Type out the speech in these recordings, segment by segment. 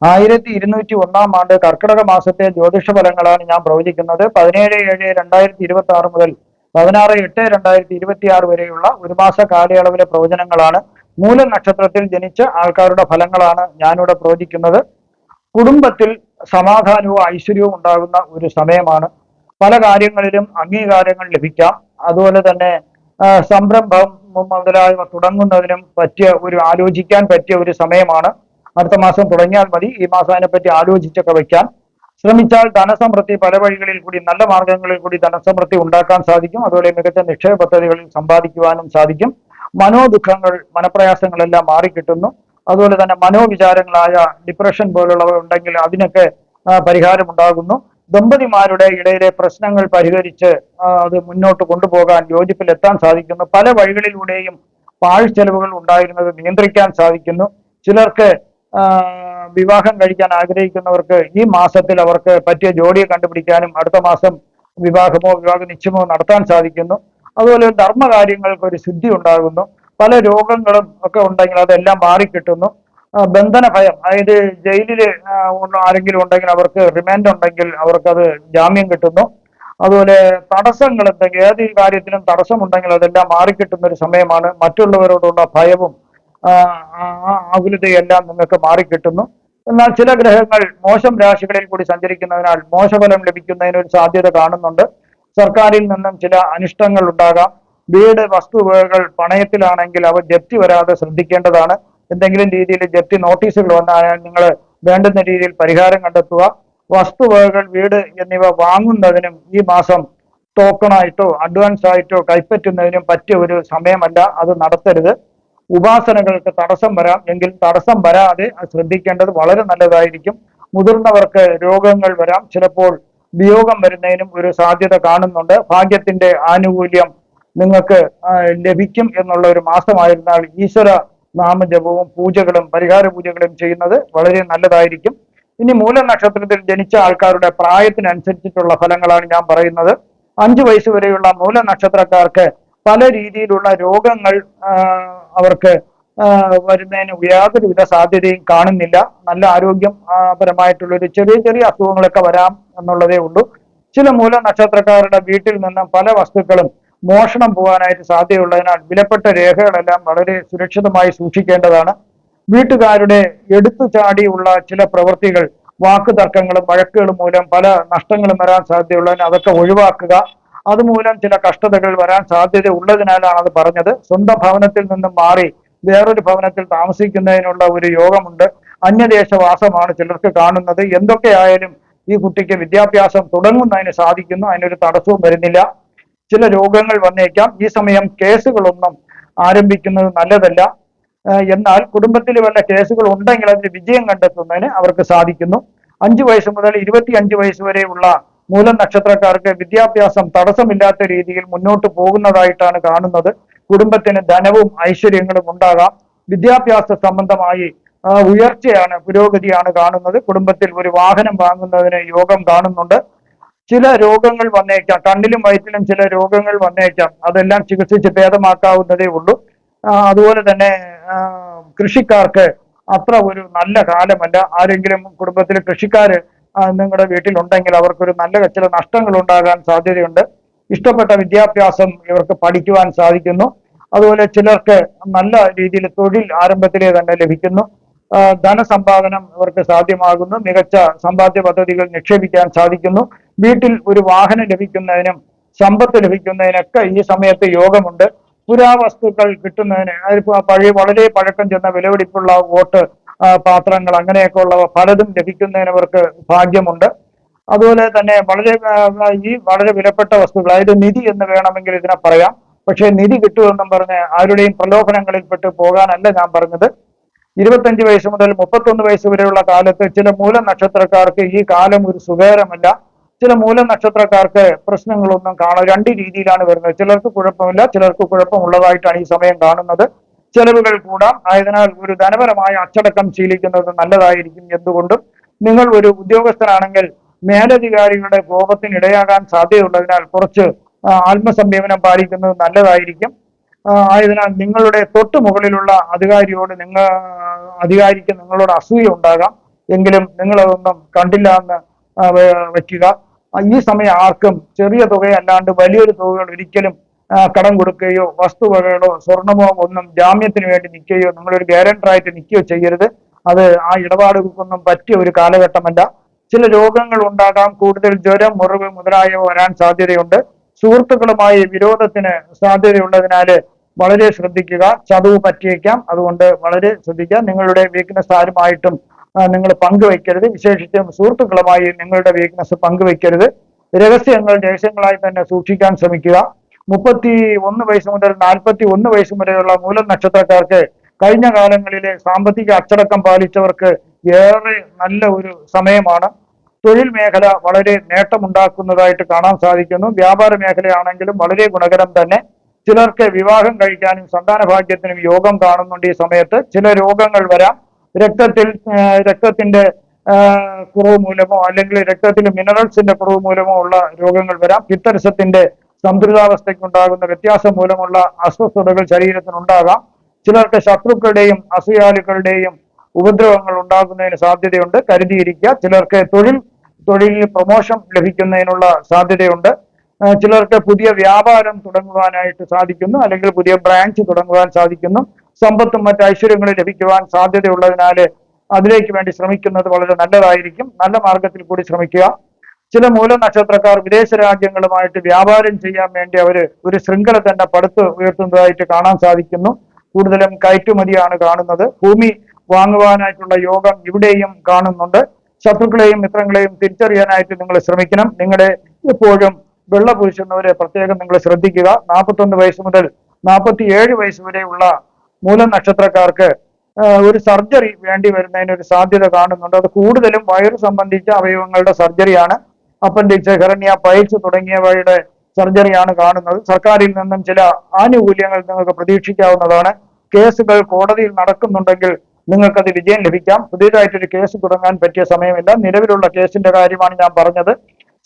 1201 കർക്കിടക മാസത്തെ ജ്യോതിഷ ഫലങ്ങളാണ് ഞാൻ പ്രവചിക്കുന്നത്. 17/7/2026 മുതൽ 16/8/2026 വരെയുള്ള ഒരു മാസ കാലയളവിലെ പ്രവചനങ്ങളാണ്. മൂലം നക്ഷത്രത്തിൽ ജനിച്ച ആൾക്കാരുടെ ഫലങ്ങളാണ് ഞാനിവിടെ പ്രവചിക്കുന്നത്. കുടുംബത്തിൽ സമാധാനവും ഐശ്വര്യവും ഉണ്ടാകുന്ന ഒരു സമയമാണ്. പല കാര്യങ്ങളിലും അംഗീകാരങ്ങൾ ലഭിക്കാം. അതുപോലെ തന്നെ സംരംഭം മുതലായവ തുടങ്ങുന്നതിനും ആലോചിക്കാൻ പറ്റിയ ഒരു സമയമാണ്. അടുത്ത മാസം തുടങ്ങിയാൽ മതി. ഈ മാസം അതിനെപ്പറ്റി ആലോചിച്ചൊക്കെ വയ്ക്കാൻ ശ്രമിച്ചാൽ ധനസമൃദ്ധി പല വഴികളിൽ കൂടി, നല്ല മാർഗങ്ങളിൽ കൂടി ധനസമൃദ്ധി ഉണ്ടാക്കാൻ സാധിക്കും. അതുപോലെ മികച്ച നിക്ഷേപ പദ്ധതികളിൽ സമ്പാദിക്കുവാനും സാധിക്കും. മനോദുഃഖങ്ങൾ, മനപ്രയാസങ്ങളെല്ലാം മാറിക്കിട്ടുന്നു. അതുപോലെ തന്നെ മനോവിചാരങ്ങളായ ഡിപ്രഷൻ പോലുള്ളവ ഉണ്ടെങ്കിൽ അതിനൊക്കെ പരിഹാരം ഉണ്ടാകുന്നു. ദമ്പതിമാരുടെ ഇടയിലെ പ്രശ്നങ്ങൾ പരിഹരിച്ച് അത് മുന്നോട്ട് കൊണ്ടുപോകാൻ, യോജിപ്പിലെത്താൻ സാധിക്കുന്നു. പല വഴികളിലൂടെയും പാഴ്ചെലവുകൾ ഉണ്ടായിരുന്നത് നിയന്ത്രിക്കാൻ സാധിക്കുന്നു. ചിലർക്ക് വിവാഹം കഴിക്കാൻ ആഗ്രഹിക്കുന്നവർക്ക് ഈ മാസത്തിൽ അവർക്ക് പറ്റിയ ജോഡിയെ കണ്ടുപിടിക്കാനും അടുത്ത മാസം വിവാഹമോ വിവാഹ നിശ്ചയമോ നടത്താൻ സാധിക്കുന്നു. അതുപോലെ ധർമ്മകാര്യങ്ങൾക്ക് ഒരു ശുദ്ധി ഉണ്ടാകുന്നു. പല രോഗങ്ങളും ഒക്കെ ഉണ്ടെങ്കിൽ അതെല്ലാം മാറിക്കിട്ടുന്നു. ബന്ധന ഭയം, അതായത് ജയിലിൽ ആരെങ്കിലും ഉണ്ടെങ്കിൽ അവർക്ക് റിമാൻഡ് ഉണ്ടെങ്കിൽ അവർക്കത് ജാമ്യം കിട്ടുന്നു. അതുപോലെ തടസ്സങ്ങൾ എന്തെങ്കിലും, ഏത് കാര്യത്തിനും തടസ്സമുണ്ടെങ്കിൽ അതെല്ലാം മാറിക്കിട്ടുന്ന ഒരു സമയമാണ്. മറ്റുള്ളവരോടുള്ള ഭയവും ആകുലതയെല്ലാം നിങ്ങൾക്ക് മാറിക്കിട്ടുന്നു. എന്നാൽ ചില ഗ്രഹങ്ങൾ മോശം രാശികളിൽ കൂടി സഞ്ചരിക്കുന്നതിനാൽ മോശഫലം ലഭിക്കുന്നതിന് ഒരു സാധ്യത കാണുന്നുണ്ട്. സർക്കാരിൽ നിന്നും ചില അനിഷ്ടങ്ങൾ ഉണ്ടാകാം. വീട്, വസ്തുവകകൾ പണയത്തിലാണെങ്കിൽ അവ ജപ്തി വരാതെ ശ്രദ്ധിക്കേണ്ടതാണ്. എന്തെങ്കിലും രീതിയിൽ ജപ്തി നോട്ടീസുകൾ വന്നാൽ നിങ്ങൾ വേണ്ടുന്ന രീതിയിൽ പരിഹാരം കണ്ടെത്തുക. വസ്തുവകകൾ, വീട് എന്നിവ വാങ്ങുന്നതിനും ഈ മാസം ടോക്കണായിട്ടോ അഡ്വാൻസ് ആയിട്ടോ കൈപ്പറ്റുന്നതിനും പറ്റിയ ഒരു സമയമല്ല. അത് നടത്തരുത്. ഉപാസനകൾക്ക് തടസ്സം വരാം. എങ്കിൽ തടസ്സം വരാതെ ശ്രദ്ധിക്കേണ്ടത് വളരെ നല്ലതായിരിക്കും. മുതിർന്നവർക്ക് രോഗങ്ങൾ വരാം. ചിലപ്പോൾ വിയോഗം വരുന്നതിനും ഒരു സാധ്യത കാണുന്നുണ്ട്. ഭാഗ്യത്തിന്റെ ആനുകൂല്യം നിങ്ങൾക്ക് ലഭിക്കും എന്നുള്ള ഒരു മാസമായിരുന്നാൽ ഈശ്വര നാമജപവും പൂജകളും പരിഹാര പൂജകളും ചെയ്യുന്നത് വളരെ നല്ലതായിരിക്കും. ഇനി മൂലം നക്ഷത്രത്തിൽ ജനിച്ച ആൾക്കാരുടെ പ്രായത്തിനനുസരിച്ചിട്ടുള്ള ഫലങ്ങളാണ് ഞാൻ പറയുന്നത്. 5 വയസ്സ് വരെയുള്ള മൂലം നക്ഷത്രക്കാർക്ക് പല രീതിയിലുള്ള രോഗങ്ങൾ അവർക്ക് വരുന്നതിന് യാതൊരുവിധ സാധ്യതയും കാണുന്നില്ല. നല്ല ആരോഗ്യം പരമായിട്ടുള്ളൊരു ചെറിയ ചെറിയ അസുഖങ്ങളൊക്കെ വരാം എന്നുള്ളതേ ഉള്ളൂ. ചില മൂലം നക്ഷത്രക്കാരുടെ വീട്ടിൽ നിന്നും പല വസ്തുക്കളും മോഷണം പോകാനായിട്ട് സാധ്യതയുള്ളതിനാൽ വിലപ്പെട്ട രേഖകളെല്ലാം വളരെ സുരക്ഷിതമായി സൂക്ഷിക്കേണ്ടതാണ്. വീട്ടുകാരുടെ എടുത്തു ചാടിയുള്ള ചില പ്രവൃത്തികൾ, വാക്കുതർക്കങ്ങളും വഴക്കുകളും മൂലം പല നഷ്ടങ്ങളും വരാൻ സാധ്യതയുള്ളതിന് അതൊക്കെ ഒഴിവാക്കുക. അതുമൂലം ചില കഷ്ടതകൾ വരാൻ സാധ്യത ഉള്ളതിനാലാണ് അത് പറഞ്ഞത്. സ്വന്തം ഭവനത്തിൽ നിന്നും മാറി വേറൊരു ഭവനത്തിൽ താമസിക്കുന്നതിനുള്ള ഒരു യോഗമുണ്ട്. അന്യദേശവാസമാണ് ചിലർക്ക് കാണുന്നത്. എന്തൊക്കെയായാലും ഈ കുട്ടിക്ക് വിദ്യാഭ്യാസം തുടങ്ങുന്നതിന് സാധിക്കുന്നു. അതിനൊരു തടസ്സവും വരുന്നില്ല. ചില രോഗങ്ങൾ വന്നേക്കാം. ഈ സമയം കേസുകളൊന്നും ആരംഭിക്കുന്നത് നല്ലതല്ല. എന്നാൽ കുടുംബത്തിൽ വല്ല കേസുകൾ ഉണ്ടെങ്കിൽ അതിന് വിജയം കണ്ടെത്തുന്നതിന് അവർക്ക് സാധിക്കുന്നു. 5 വയസ്സ് മുതൽ 25 വയസ്സ് വരെയുള്ള മൂലം നക്ഷത്രക്കാർക്ക് വിദ്യാഭ്യാസം തടസ്സമില്ലാത്ത രീതിയിൽ മുന്നോട്ട് പോകുന്നതായിട്ടാണ് കാണുന്നത്. കുടുംബത്തിന് ധനവും ഐശ്വര്യങ്ങളും ഉണ്ടാകാം. വിദ്യാഭ്യാസ സംബന്ധമായി ഉയർച്ചയാണ്, പുരോഗതിയാണ് കാണുന്നത്. കുടുംബത്തിൽ ഒരു വാഹനം വാങ്ങുന്നതിന് യോഗം കാണുന്നുണ്ട്. ചില രോഗങ്ങൾ വന്നേക്കാം, കണ്ണിലും വയറ്റിലും ചില രോഗങ്ങൾ വന്നേക്കാം. അതെല്ലാം ചികിത്സിച്ച് ഭേദമാക്കാവുന്നതേ ഉള്ളൂ. അതുപോലെ തന്നെ കൃഷിക്കാർക്ക് അത്ര ഒരു നല്ല കാലമല്ല. ആരെങ്കിലും കുടുംബത്തിൽ കൃഷിക്കാര് നിങ്ങളുടെ വീട്ടിലുണ്ടെങ്കിൽ അവർക്കൊരു നല്ല ചില നഷ്ടങ്ങൾ ഉണ്ടാകാൻ സാധ്യതയുണ്ട്. ഇഷ്ടപ്പെട്ട വിദ്യാഭ്യാസം ഇവർക്ക് പഠിക്കുവാൻ സാധിക്കുന്നു. അതുപോലെ ചിലർക്ക് നല്ല രീതിയിൽ തൊഴിൽ ആരംഭത്തിലേ തന്നെ ലഭിക്കുന്നു. ധനസമ്പാദനം ഇവർക്ക് സാധ്യമാകുന്നു. മികച്ച സമ്പാദ്യ പദ്ധതികൾ നിക്ഷേപിക്കാൻ സാധിക്കുന്നു. വീട്ടിൽ ഒരു വാഹനം ലഭിക്കുന്നതിനും സമ്പത്ത് ലഭിക്കുന്നതിനൊക്കെ ഈ സമയത്ത് യോഗമുണ്ട്. പുരാവസ്തുക്കൾ കിട്ടുന്നതിന്, വളരെ പഴക്കം ചെന്ന വിലപിടിപ്പുള്ള പാത്രങ്ങൾ അങ്ങനെയൊക്കെ ഉള്ളവ പലതും ലഭിക്കുന്നതിന് അവർക്ക് ഭാഗ്യമുണ്ട്. അതുപോലെ തന്നെ വളരെ വിലപ്പെട്ട വസ്തുക്കൾ, അതായത് നിധി എന്ന് വേണമെങ്കിൽ ഇതിനെ പറയാം. പക്ഷേ നിധി കിട്ടുമെന്നും പറഞ്ഞ് ആരുടെയും പ്രലോഭനങ്ങളിൽപ്പെട്ട് പോകാനല്ല ഞാൻ പറഞ്ഞത്. 25 വയസ്സ് മുതൽ 31 വയസ്സ് വരെയുള്ള കാലത്ത് ചില മൂലം നക്ഷത്രക്കാർക്ക് ഈ കാലം ഒരു സുഖകരമല്ല. ചില മൂലം നക്ഷത്രക്കാർക്ക് പ്രശ്നങ്ങളൊന്നും കാണാം. 2 രീതിയിലാണ് വരുന്നത്. ചിലർക്ക് കുഴപ്പമില്ല, ചിലർക്ക് കുഴപ്പമുള്ളതായിട്ടാണ് ഈ സമയം കാണുന്നത്. ചെലവുകൾ കൂടാം. ആയതിനാൽ ഒരു ധനപരമായ അച്ചടക്കം ശീലിക്കുന്നത് നല്ലതായിരിക്കും. എന്തുകൊണ്ടും നിങ്ങൾ ഒരു ഉദ്യോഗസ്ഥനാണെങ്കിൽ മേലധികാരികളുടെ കോപത്തിന് ഇടയാകാൻ സാധ്യതയുള്ളതിനാൽ കുറച്ച് ആത്മസംയമനം പാലിക്കുന്നത് നല്ലതായിരിക്കും. ആയതിനാൽ നിങ്ങളുടെ തൊട്ടു മുകളിലുള്ള അധികാരിക്ക് നിങ്ങളോട് അസൂയ ഉണ്ടാകാം. എങ്കിലും നിങ്ങൾ അതൊന്നും കണ്ടില്ല എന്ന് വയ്ക്കുക. ഈ സമയം ആർക്കും ചെറിയ തുകയല്ലാണ്ട് വലിയൊരു തുകകൾ ഒരിക്കലും കടം കൊടുക്കുകയോ വസ്തുവകകളോ സ്വർണമോ ഒന്നും ജാമ്യത്തിന് വേണ്ടി നിൽക്കുകയോ നിങ്ങളൊരു ഗ്യാരണ്ടറായിട്ട് നിൽക്കുകയോ ചെയ്യരുത്. അത് ആ ഇടപാടുകൾക്കൊന്നും പറ്റിയ ഒരു കാലഘട്ടമല്ല. ചില രോഗങ്ങൾ ഉണ്ടാകാം, കൂടുതൽ ജ്വരം, മുറിവ് മുതലായവ വരാൻ സാധ്യതയുണ്ട്. സുഹൃത്തുക്കളുമായി വിരോധത്തിന് സാധ്യതയുള്ളതിനാല് വളരെ ശ്രദ്ധിക്കുക. ചതവ് പറ്റിയേക്കാം, അതുകൊണ്ട് വളരെ ശ്രദ്ധിക്കുക. നിങ്ങളുടെ വീക്ക്നെസ് ആരുമായിട്ടും നിങ്ങൾ പങ്കുവയ്ക്കരുത്. വിശേഷിച്ചും സുഹൃത്തുക്കളുമായി നിങ്ങളുടെ വീക്ക്നെസ് പങ്കുവയ്ക്കരുത്. രഹസ്യങ്ങളായി തന്നെ സൂക്ഷിക്കാൻ ശ്രമിക്കുക. 31 വയസ്സ് മുതൽ 41 വയസ്സ് വരെയുള്ള മൂലം നക്ഷത്രക്കാർക്ക് കഴിഞ്ഞ കാലങ്ങളിലെ സാമ്പത്തിക അച്ചടക്കം പാലിച്ചവർക്ക് ഏറെ നല്ല ഒരു സമയമാണ്. തൊഴിൽ മേഖല വളരെ നേട്ടമുണ്ടാക്കുന്നതായിട്ട് കാണാൻ സാധിക്കുന്നു. വ്യാപാര മേഖലയാണെങ്കിലും വളരെ ഗുണകരം തന്നെ. ചിലർക്ക് വിവാഹം കഴിക്കാനും സന്താന ഭാഗ്യത്തിനും യോഗം കാണുന്നുണ്ട് ഈ സമയത്ത്. ചില രോഗങ്ങൾ വരാം. രക്തത്തിന്റെ കുറവ് മൂലമോ അല്ലെങ്കിൽ രക്തത്തിൽ മിനറൽസിന്റെ കുറവ് മൂലമോ ഉള്ള രോഗങ്ങൾ വരാം. പിത്തരസത്തിന്റെ സന്തുലിതാവസ്ഥയ്ക്കുണ്ടാകുന്ന വ്യത്യാസം മൂലമുള്ള അസ്വസ്ഥതകൾ ശരീരത്തിനുണ്ടാകാം. ചിലർക്ക് ശത്രുക്കളുടെയും അസൂയാലുക്കളുടെയും ഉപദ്രവങ്ങൾ ഉണ്ടാകുന്നതിന് സാധ്യതയുണ്ട്, കരുതിയിരിക്കുക. ചിലർക്ക് തൊഴിലിൽ പ്രൊമോഷൻ ലഭിക്കുന്നതിനുള്ള സാധ്യതയുണ്ട്. ചിലർക്ക് പുതിയ വ്യാപാരം തുടങ്ങുവാനായിട്ട് സാധിക്കുന്നു, അല്ലെങ്കിൽ പുതിയ ബ്രാഞ്ച് തുടങ്ങുവാൻ സാധിക്കുന്നു. സമ്പത്തും മറ്റ് ഐശ്വര്യങ്ങളും ലഭിക്കുവാൻ സാധ്യതയുള്ളതിനാല് അതിലേക്ക് വേണ്ടി ശ്രമിക്കുന്നത് വളരെ നല്ലതായിരിക്കും. നല്ല മാർഗത്തിൽ കൂടി ശ്രമിക്കുക. ചില മൂല നക്ഷത്രക്കാർ വിദേശ രാജ്യങ്ങളുമായിട്ട് വ്യാപാരം ചെയ്യാൻ വേണ്ടി ഒരു ശൃംഖല തന്നെ പടുത്ത് ഉയർത്തുന്നതായിട്ട് കാണാൻ സാധിക്കുന്നു. കൂടുതലും കയറ്റുമതിയാണ് കാണുന്നത്. ഭൂമി വാങ്ങുവാനായിട്ടുള്ള യോഗം ഇവിടെയും കാണുന്നുണ്ട്. ശത്രുക്കളെയും മിത്രങ്ങളെയും തിരിച്ചറിയാനായിട്ട് നിങ്ങൾ ശ്രമിക്കണം. നിങ്ങളുടെ എപ്പോഴും വെള്ള പൂശുന്നവരെ പ്രത്യേകം നിങ്ങൾ ശ്രദ്ധിക്കുക. 41 വയസ്സ് മുതൽ 47 വയസ്സ് വരെയുള്ള മൂല നക്ഷത്രക്കാർക്ക് ഒരു സർജറി വേണ്ടി വരുന്നതിന് ഒരു സാധ്യത കാണുന്നുണ്ട്. അത് കൂടുതലും വയറ് സംബന്ധിച്ച അവയവങ്ങളുടെ സർജറിയാണ്. അപ്പൻഡിക്സ്, ഹെർണിയ, പൈൽസ് തുടങ്ങിയവയുടെ സർജറിയാണ് കാണുന്നത്. സർക്കാരിൽ നിന്നും ചില ആനുകൂല്യങ്ങൾ നിങ്ങൾക്ക് പ്രതീക്ഷിക്കാവുന്നതാണ്. കേസുകൾ കോടതിയിൽ നടക്കുന്നുണ്ടെങ്കിൽ നിങ്ങൾക്കത് വിജയം ലഭിക്കാം. പുതിയതായിട്ടൊരു കേസ് തുടങ്ങാൻ പറ്റിയ സമയമില്ല. നിലവിലുള്ള കേസിന്റെ കാര്യമാണ് ഞാൻ പറഞ്ഞത്.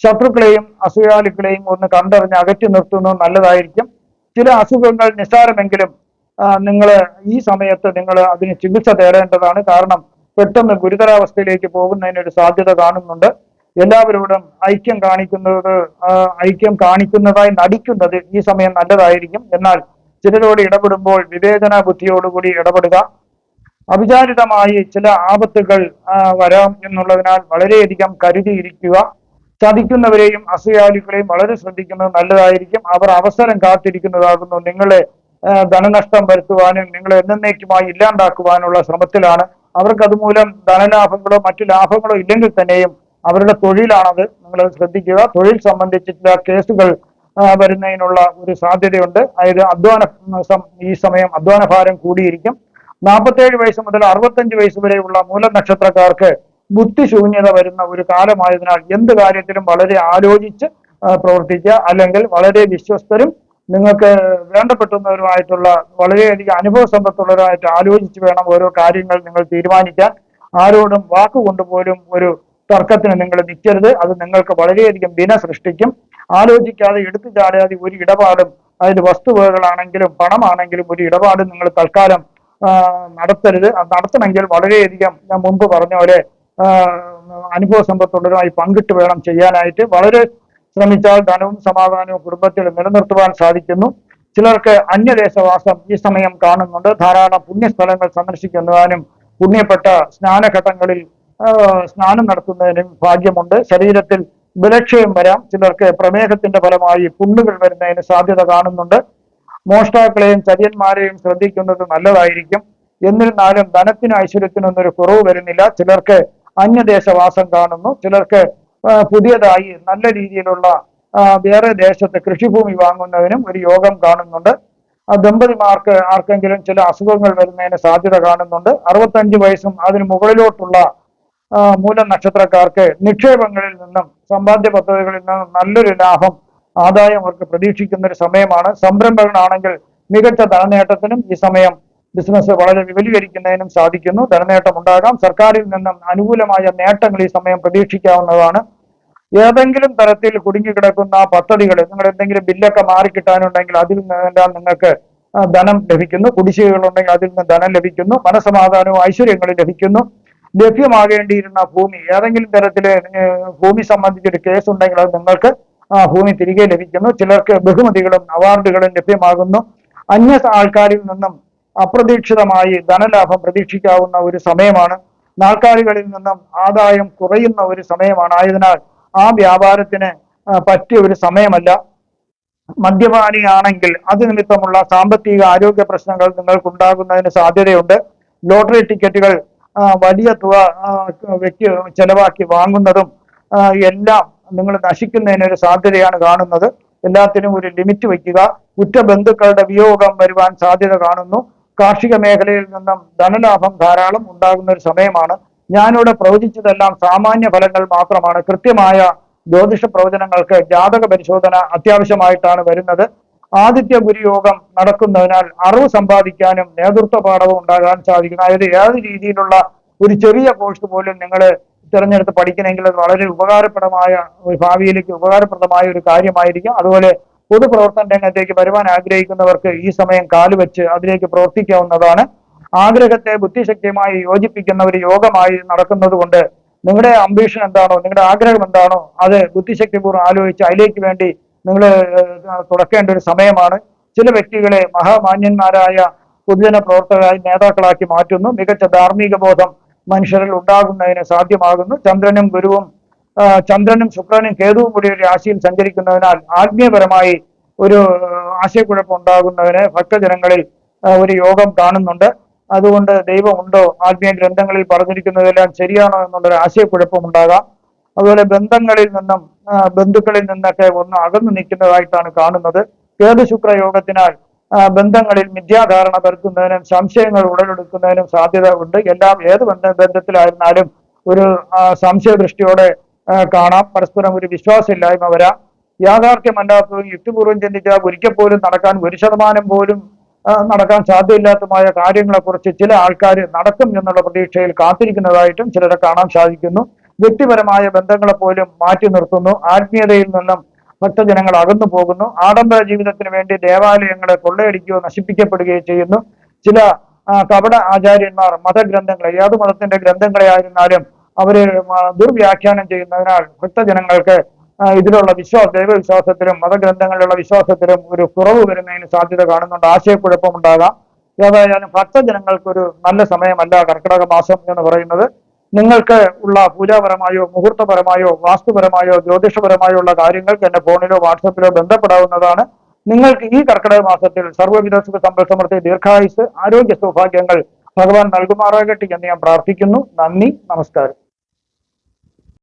ശത്രുക്കളെയും അസൂയാലുക്കളെയും ഒന്ന് കണ്ടറിഞ്ഞ് അകറ്റി നിർത്തുന്നത് നല്ലതായിരിക്കും. ചില അസുഖങ്ങൾ നിസ്സാരമെങ്കിലും നിങ്ങൾ ഈ സമയത്ത് നിങ്ങൾ അതിന് ചികിത്സ തേടേണ്ടതാണ്. കാരണം പെട്ടെന്ന് ഗുരുതരാവസ്ഥയിലേക്ക് പോകുന്നതിനൊരു സാധ്യത കാണുന്നുണ്ട്. എല്ലാവരോടും ഐക്യം കാണിക്കുന്നതായി നടിക്കുന്നത് ഈ സമയം നല്ലതായിരിക്കും. എന്നാൽ ചിലരോട് ഇടപെടുമ്പോൾ വിവേചന ബുദ്ധിയോടുകൂടി ഇടപെടുക. അവിചാരിതമായി ചില ആപത്തുകൾ വരാം എന്നുള്ളതിനാൽ വളരെയധികം കരുതിയിരിക്കുക. ചതിക്കുന്നവരെയും അസൂയാലുക്കളെയും വളരെ ശ്രദ്ധിക്കുന്നത് നല്ലതായിരിക്കും. അവർ അവസരം കാത്തിരിക്കുന്നതാകുന്നു. നിങ്ങളെ ധനനഷ്ടം വരുത്തുവാനും നിങ്ങളെ എന്നേക്കുമായി ഇല്ലാണ്ടാക്കുവാനുള്ള ശ്രമത്തിലാണ്. അവർക്ക് അതുമൂലം ധനലാഭങ്ങളോ മറ്റു ലാഭങ്ങളോ ഇല്ലെങ്കിൽ തന്നെയും അവരുടെ തൊഴിലാണത്. നിങ്ങൾ ശ്രദ്ധിക്കുക. തൊഴിൽ സംബന്ധിച്ച് ചില കേസുകൾ വരുന്നതിനുള്ള ഒരു സാധ്യതയുണ്ട്. അതായത് ഈ സമയം അധ്വാനഭാരം കൂടിയിരിക്കും. 47 വയസ്സ് മുതൽ 65 വയസ്സ് വരെയുള്ള മൂല നക്ഷത്രക്കാർക്ക് ബുദ്ധിശൂന്യത വരുന്ന ഒരു കാലമായതിനാൽ എന്ത് കാര്യത്തിലും വളരെ ആലോചിച്ച് പ്രവർത്തിക്കുക. അല്ലെങ്കിൽ വളരെ വിശ്വസ്തരും നിങ്ങൾക്ക് വേണ്ടപ്പെട്ടുന്നവരുമായിട്ടുള്ള വളരെയധികം അനുഭവ സമ്പത്തുള്ളവരുമായിട്ട് ആലോചിച്ച് വേണം ഓരോ കാര്യങ്ങൾ നിങ്ങൾ തീരുമാനിക്കാൻ. ആരോടും വാക്കുകൊണ്ട് പോലും ഒരു തർക്കത്തിന് നിങ്ങൾ നിൽക്കരുത്. അത് നിങ്ങൾക്ക് വളരെയധികം വിന സൃഷ്ടിക്കും. ആലോചിക്കാതെ എടുത്തു ചാടാതെ ഒരു ഇടപാടും, അതായത് വസ്തുവകകളാണെങ്കിലും പണമാണെങ്കിലും ഒരു ഇടപാടും നിങ്ങൾ തൽക്കാലം നടത്തരുത്. അത് നടത്തണമെങ്കിൽ വളരെയധികം ഞാൻ മുൻപ് പറഞ്ഞ പോലെ അനുഭവ സമ്പത്തുള്ളവരുമായി പങ്കിട്ട് വേണം ചെയ്യാനായിട്ട്. വളരെ ശ്രമിച്ചാൽ ധനവും സമാധാനവും കുടുംബത്തിൽ നിലനിർത്തുവാൻ സാധിക്കുന്നു. ചിലർക്ക് അന്യദേശവാസം ഈ സമയം കാണുന്നുണ്ട്. ധാരാളം പുണ്യസ്ഥലങ്ങൾ സന്ദർശിക്കുന്നതിനും പുണ്യപ്പെട്ട സ്നാനഘട്ടങ്ങളിൽ സ്നാനം നടത്തുന്നതിനും ഭാഗ്യമുണ്ട്. ശരീരത്തിൽ ബലക്ഷയം വരാം. ചിലർക്ക് പ്രമേഹത്തിന്റെ ഫലമായി പുണ്ണുകൾ വരുന്നതിന് സാധ്യത കാണുന്നുണ്ട്. മോഷ്ടാക്കളെയും ചര്യന്മാരെയും ശ്രദ്ധിക്കുന്നത് നല്ലതായിരിക്കും. എന്നിരുന്നാലും ധനത്തിനും ഐശ്വര്യത്തിനും ഒന്നൊരു കുറവ് വരുന്നില്ല. ചിലർക്ക് അന്യദേശവാസം കാണുന്നു. ചിലർക്ക് പുതിയതായി നല്ല രീതിയിലുള്ള വേറെ ദേശത്ത് കൃഷിഭൂമി വാങ്ങുന്നതിനും ഒരു യോഗം കാണുന്നുണ്ട്. ദമ്പതിമാർക്ക് ആർക്കെങ്കിലും ചില അസുഖങ്ങൾ വരുന്നതിന് സാധ്യത കാണുന്നുണ്ട്. 65 വയസ്സും അതിന് മുകളിലോട്ടുള്ള മൂല നക്ഷത്രക്കാർക്ക് നിക്ഷേപങ്ങളിൽ നിന്നും സമ്പാദ്യ പദ്ധതികളിൽ നിന്നും നല്ലൊരു ലാഭം ആദായം അവർക്ക് പ്രതീക്ഷിക്കുന്ന ഒരു സമയമാണ്. സംരംഭകനാണെങ്കിൽ മികച്ച ധനനേട്ടത്തിനും ഈ സമയം ബിസിനസ് വളരെ വിപുലീകരിക്കുന്നതിനും സാധിക്കുന്നു. ധനനേട്ടം ഉണ്ടാകാം. സർക്കാരിൽ നിന്നും അനുകൂലമായ നേട്ടങ്ങൾ ഈ സമയം പ്രതീക്ഷിക്കാവുന്നതാണ്. ഏതെങ്കിലും തരത്തിൽ കുടുങ്ങിക്കിടക്കുന്ന പദ്ധതികൾ, നിങ്ങൾ എന്തെങ്കിലും ബില്ലൊക്കെ മാറിക്കിട്ടാനുണ്ടെങ്കിൽ അതിൽ നിന്നെല്ലാം നിങ്ങൾക്ക് ധനം ലഭിക്കുന്നു. കുടിശ്ശികകളുണ്ടെങ്കിൽ അതിൽ നിന്ന് ധനം ലഭിക്കുന്നു. മനസമാധാനവും ഐശ്വര്യങ്ങളും ലഭിക്കുന്നു. ലഭ്യമാകേണ്ടിയിരുന്ന ഭൂമി ഏതെങ്കിലും തരത്തില് ഭൂമി സംബന്ധിച്ചൊരു കേസ് ഉണ്ടെങ്കിൽ അത് നിങ്ങൾക്ക് ഭൂമി തിരികെ ലഭിക്കുന്നു. ചിലർക്ക് ബഹുമതികളും അവാർഡുകളും ലഭ്യമാകുന്നു. അന്യ ആൾക്കാരിൽ നിന്നും അപ്രതീക്ഷിതമായി ധനലാഭം പ്രതീക്ഷിക്കാവുന്ന ഒരു സമയമാണ്. നാൽക്കാലികളിൽ നിന്നും ആദായം കുറയുന്ന ഒരു സമയമാണ്. ആയതിനാൽ ആ വ്യാപാരത്തിന് പറ്റിയ ഒരു സമയമല്ല. മദ്യപാനിയാണെങ്കിൽ അത് നിമിത്തമുള്ള സാമ്പത്തിക ആരോഗ്യ പ്രശ്നങ്ങൾ നിങ്ങൾക്കുണ്ടാകുന്നതിന് സാധ്യതയുണ്ട്. ലോട്ടറി ടിക്കറ്റുകൾ വലിയ തുക വ്യക്തി ചെലവാക്കി വാങ്ങുന്നതും എല്ലാം നിങ്ങൾ നശിക്കുന്നതിനൊരു സാധ്യതയാണ് കാണുന്നത്. എല്ലാത്തിനും ഒരു ലിമിറ്റ് വയ്ക്കുക. ഉറ്റ ബന്ധുക്കളുടെ വിയോഗം വരുവാൻ സാധ്യത കാണുന്നു. കാർഷിക മേഖലയിൽ നിന്നും ധനലാഭം ധാരാളം ഉണ്ടാകുന്ന ഒരു സമയമാണ്. ഞാനിവിടെ പ്രവചിച്ചതെല്ലാം സാമാന്യ ഫലങ്ങൾ മാത്രമാണ്. കൃത്യമായ ജ്യോതിഷ പ്രവചനങ്ങൾക്ക് ജാതക പരിശോധന അത്യാവശ്യമായിട്ടാണ് വരുന്നത്. ആദിത്യ ഗുരുയോഗം നടക്കുന്നതിനാൽ അറിവ് സമ്പാദിക്കാനും നേതൃത്വ പാഠവും ഉണ്ടാകാൻ സാധിക്കും. അതായത് ഏത് രീതിയിലുള്ള ഒരു ചെറിയ കോഴ്സ് പോലും നിങ്ങൾ തിരഞ്ഞെടുത്ത് പഠിക്കണമെങ്കിൽ അത് വളരെ ഉപകാരപ്രദമായ ഭാവിയിലേക്ക് ഉപകാരപ്രദമായ ഒരു കാര്യമായിരിക്കും. അതുപോലെ പൊതുപ്രവർത്തന രംഗത്തേക്ക് വരുവാൻ ആഗ്രഹിക്കുന്നവർക്ക് ഈ സമയം കാലുവെച്ച് അതിലേക്ക് പ്രവർത്തിക്കാവുന്നതാണ്. ആഗ്രഹത്തെ ബുദ്ധിശക്തിയുമായി യോജിപ്പിക്കുന്ന ഒരു യോഗമായി നടക്കുന്നത് കൊണ്ട് നിങ്ങളുടെ അംബീഷൻ എന്താണോ, നിങ്ങളുടെ ആഗ്രഹം എന്താണോ, അത് ബുദ്ധിശക്തിപൂർവ്വം ആലോചിച്ച് അതിലേക്ക് വേണ്ടി നിങ്ങൾ തുറക്കേണ്ട ഒരു സമയമാണ്. ചില വ്യക്തികളെ മഹാമാന്യന്മാരായ പൊതുജന പ്രവർത്തകരായി നേതാക്കളാക്കി മാറ്റുന്നു. മികച്ച ധാർമ്മിക ബോധം മനുഷ്യരിൽ ഉണ്ടാകുന്നതിന് സാധ്യമാകുന്നു. ചന്ദ്രനും ശുക്രനും കേതുവും കൂടി ഒരു രാശിയിൽ സഞ്ചരിക്കുന്നതിനാൽ ആത്മീയപരമായി ഒരു ആശയക്കുഴപ്പം ഉണ്ടാകുന്നതിന് ഭക്തജനങ്ങളിൽ ഒരു യോഗം കാണുന്നുണ്ട്. അതുകൊണ്ട് ദൈവമുണ്ടോ, ആത്മീയ ഗ്രന്ഥങ്ങളിൽ പറഞ്ഞിരിക്കുന്നതെല്ലാം ശരിയാണോ എന്നുള്ളൊരു ആശയക്കുഴപ്പം ഉണ്ടാകാം. അതുപോലെ ബന്ധുക്കളിൽ നിന്നൊക്കെ ഒന്ന് അകന്നു നിൽക്കുന്നതായിട്ടാണ് കാണുന്നത്. കേതു ശുക്ര യോഗത്തിനാൽ ബന്ധങ്ങളിൽ മിഥ്യാധാരണ വരുത്തുന്നതിനും സംശയങ്ങൾ ഉടലെടുക്കുന്നതിനും സാധ്യത ഉണ്ട്. ഏത് ബന്ധത്തിലായിരുന്നാലും ഒരു സംശയദൃഷ്ടിയോടെ കാണാം. പരസ്പരം ഒരു വിശ്വാസമില്ലായ്മ വരാം. യാഥാർത്ഥ്യമല്ലാത്തതും യുക്തിപൂർവ്വം ചിന്തിച്ചാൽ ഒരിക്കൽ പോലും നടക്കാൻ 1% പോലും നടക്കാൻ സാധ്യമില്ലാത്തതുമായ കാര്യങ്ങളെക്കുറിച്ച് ചില ആൾക്കാർ നടക്കും എന്നുള്ള പ്രതീക്ഷയിൽ കാത്തിരിക്കുന്നതായിട്ടും ചിലരെ കാണാൻ സാധിക്കുന്നു. വ്യക്തിപരമായ ബന്ധങ്ങളെ പോലും മാറ്റി നിർത്തുന്നു. ആത്മീയതയിൽ നിന്നും ഭക്തജനങ്ങൾ അകന്നു പോകുന്നു. ആഡംബര ജീവിതത്തിന് വേണ്ടി ദേവാലയങ്ങളെ കൊള്ളയടിക്കുകയോ നശിപ്പിക്കപ്പെടുകയോ ചെയ്യുന്നു. ചില കപട ആചാര്യന്മാർ മതഗ്രന്ഥങ്ങളെ, ഏത് മതത്തിന്റെ ഗ്രന്ഥങ്ങളെ ആയിരുന്നാലും അവര് ദുർവ്യാഖ്യാനം ചെയ്യുന്നതിനാൽ ഭക്തജനങ്ങൾക്ക് ഇതിലുള്ള ദൈവവിശ്വാസത്തിലും മതഗ്രന്ഥങ്ങളിലുള്ള വിശ്വാസത്തിലും ഒരു കുറവ് വരുന്നതിന് സാധ്യത കാണുന്നുണ്ട്. ആശയക്കുഴപ്പം ഉണ്ടാകാം. ഏതായാലും ഭക്തജനങ്ങൾക്കൊരു നല്ല സമയമല്ല കർക്കിടക മാസം എന്ന് പറയുന്നത്. നിങ്ങൾക്ക് ഉള്ള പൂജാപരമായോ മുഹൂർത്തപരമായോ വാസ്തുപരമായോ ജ്യോതിഷപരമായോ ഉള്ള കാര്യങ്ങൾക്ക് എന്റെ ഫോണിലോ വാട്സപ്പിലോ ബന്ധപ്പെടാവുന്നതാണ്. നിങ്ങൾക്ക് ഈ കർക്കിടക മാസത്തിൽ സർവ്വവിധ സുഖ സമ്പൽ സമൃദ്ധി ദീർഘായുസ് ആരോഗ്യ സൗഭാഗ്യങ്ങൾ ഭഗവാൻ നൽകുമാറാകട്ടെ എന്ന് ഞാൻ പ്രാർത്ഥിക്കുന്നു. നന്ദി, നമസ്കാരം.